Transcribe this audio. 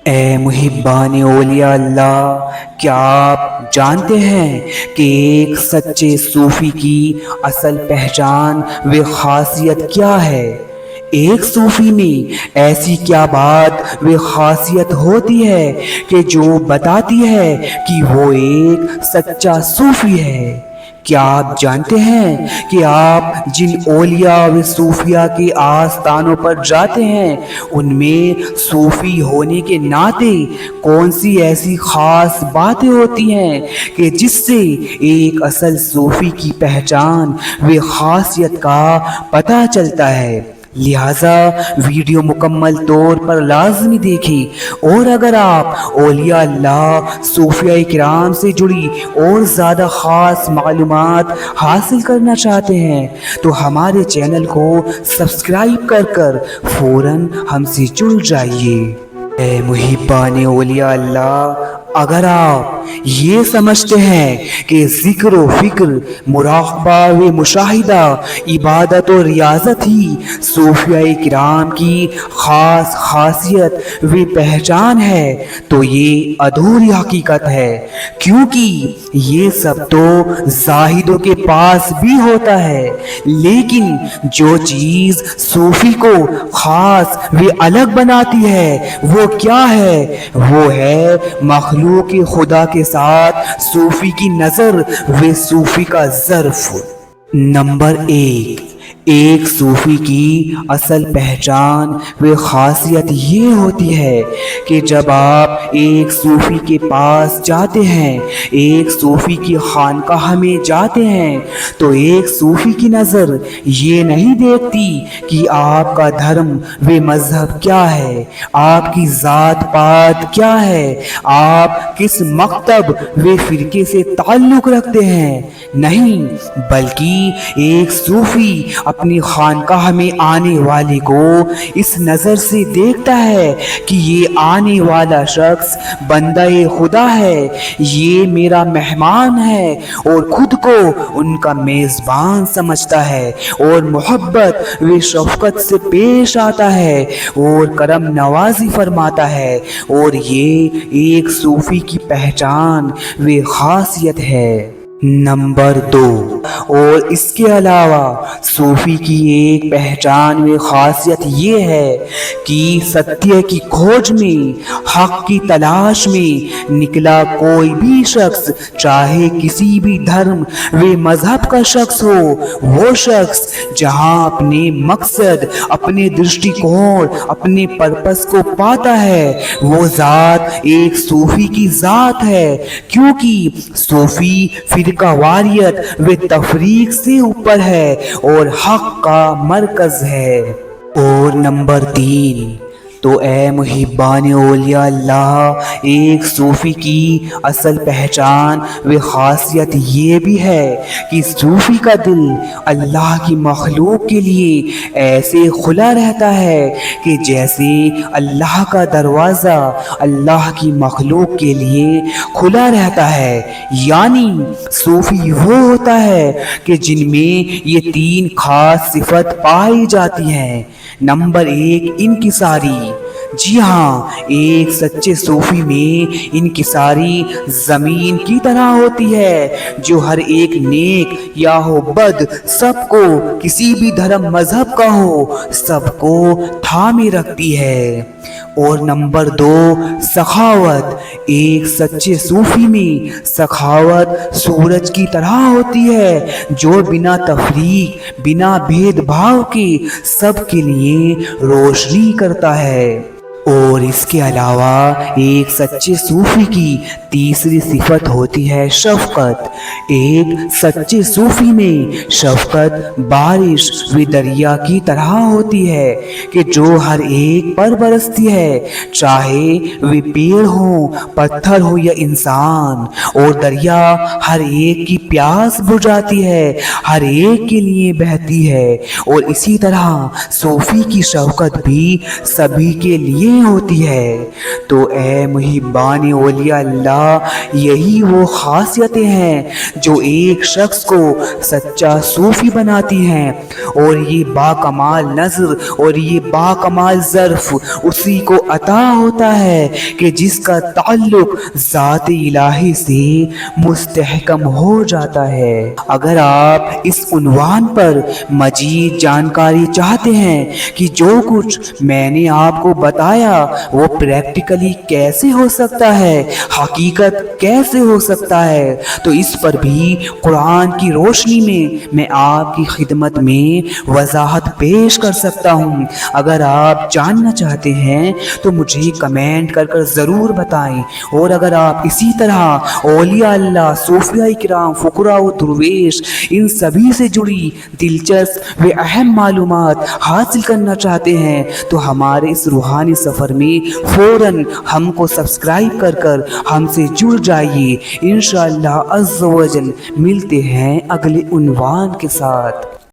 اے محبان اولیاء اللہ، کیا آپ جانتے ہیں کہ ایک سچے صوفی کی اصل پہچان و خاصیت کیا ہے؟ ایک صوفی میں ایسی کیا بات و خاصیت ہوتی ہے کہ جو بتاتی ہے کہ وہ ایک سچا صوفی ہے؟ کیا آپ جانتے ہیں کہ آپ جن اولیاء و صوفیاء کے آستانوں پر جاتے ہیں ان میں صوفی ہونے کے ناطے کون سی ایسی خاص باتیں ہوتی ہیں کہ جس سے ایک اصل صوفی کی پہچان و خاصیت کا پتہ چلتا ہے؟ لہٰذا ویڈیو مکمل طور پر لازمی دیکھیں، اور اگر آپ اولیاء اللہ صوفیاء کرام سے جڑی اور زیادہ خاص معلومات حاصل کرنا چاہتے ہیں تو ہمارے چینل کو سبسکرائب کر فوراً ہم سے جڑ جائیے۔ اے محبان اولیاء اللہ، اگر آپ یہ سمجھتے ہیں کہ ذکر و فکر، مراقبہ و مشاہدہ، عبادت و ریاضت ہی صوفیاء کرام کی خاص خاصیت و پہچان ہے تو یہ ادھوری حقیقت ہے، کیونکہ یہ سب تو زاہدوں کے پاس بھی ہوتا ہے، لیکن جو چیز صوفی کو خاص و الگ بناتی ہے وہ کیا ہے؟ وہ ہے مخلوق خدا کے ساتھ صوفی کی نظر و صوفی کا ظرف۔ نمبر ایک صوفی کی اصل پہچان و خاصیت یہ ہوتی ہے کہ جب آپ ایک صوفی کے پاس جاتے ہیں، ایک صوفی کی خانقاہ میں جاتے ہیں، تو ایک صوفی کی نظر یہ نہیں دیکھتی کہ آپ کا دھرم و مذہب کیا ہے، آپ کی ذات پات کیا ہے، آپ کس مکتب و فرقے سے تعلق رکھتے ہیں، نہیں، بلکہ ایک صوفی اپنی خانقاہ میں آنے والے کو اس نظر سے دیکھتا ہے کہ یہ آنے والا شخص بندہ خدا ہے، یہ میرا مہمان ہے، اور خود کو ان کا میزبان سمجھتا ہے، اور محبت و شفقت سے پیش آتا ہے، اور کرم نوازی فرماتا ہے، اور یہ ایک صوفی کی پہچان و خاصیت ہے۔ نمبر 2، اور اس کے علاوہ صوفی کی ایک پہچان و خاصیت یہ ہے کہ ستیہ کی کھوج میں، حق کی تلاش میں نکلا کوئی بھی شخص، چاہے کسی بھی دھرم و مذہب کا شخص ہو، وہ شخص جہاں اپنے مقصد، اپنے درشٹی کون، اپنے پرپس کو پاتا ہے، وہ ذات ایک صوفی کی ذات ہے، کیونکہ صوفی فرقہ واریت و تفریق سے اوپر ہے اور حق کا مرکز ہے۔ اور نمبر 3، تو اے محبان اولیاء اللہ، ایک صوفی کی اصل پہچان و خاصیت یہ بھی ہے کہ صوفی کا دل اللہ کی مخلوق کے لیے ایسے کھلا رہتا ہے کہ جیسے اللہ کا دروازہ اللہ کی مخلوق کے لیے کھلا رہتا ہے، یعنی صوفی وہ ہوتا ہے کہ جن میں یہ 3 خاص صفت پائی جاتی ہیں۔ نمبر 1، انکساری۔ جی ہاں، ایک سچے صوفی میں انکساری زمین کی طرح ہوتی ہے جو ہر ایک نیک یا ہو بد، سب کو، کسی بھی دھرم مذہب کا ہو، سب کو تھامے رکھتی ہے۔ اور نمبر 2، سخاوت۔ ایک سچے صوفی میں سخاوت سورج کی طرح ہوتی ہے جو بنا تفریق، بنا بھید بھاؤ کے سب کے لیے روشنی کرتا ہے۔ اور اس کے علاوہ ایک سچے صوفی کی تیسری صفت ہوتی ہے شفقت۔ ایک سچے صوفی میں شفقت بارش و دریا کی طرح ہوتی ہے کہ جو ہر ایک پر برستی ہے، چاہے وہ پیڑ ہو، پتھر ہو یا انسان، اور دریا ہر ایک کی پیاس بجھاتی ہے، ہر ایک کے لیے بہتی ہے، اور اسی طرح صوفی کی شفقت بھی سبھی کے لیے نہیں ہوتی ہے۔ تو اے محبان اولیاء اللہ، یہی وہ خاصیتیں ہیں جو ایک شخص کو سچا صوفی بناتی ہیں، اور یہ باکمال نظر اور یہ باکمال ظرف اسی کو عطا ہوتا ہے کہ جس کا تعلق ذات الہی سے مستحکم ہو جاتا ہے۔ اگر آپ اس عنوان پر مزید جانکاری چاہتے ہیں کہ جو کچھ میں نے آپ کو بتایا وہ پریکٹیکلی کیسے ہو سکتا ہے، حقیقت کیسے ہو سکتا ہے، تو اس پر بھی قرآن کی روشنی میں آپ کی خدمت میں وضاحت پیش کر سکتا ہوں۔ اگر آپ جاننا چاہتے ہیں تو مجھے کمنٹ کر ضرور بتائیں، اور اگر آپ اسی طرح اولیاء اللہ، صوفیاء کرام، فقراء و درویش، ان سبھی سے جڑی دلچسپ و اہم معلومات حاصل کرنا چاہتے ہیں تو ہمارے اس روحانی سفر میں فوراً ہم کو سبسکرائب کر ہم سے جڑ جائیے۔ انشاءاللہ عز و جل ملتے ہیں اگلے عنوان کے ساتھ۔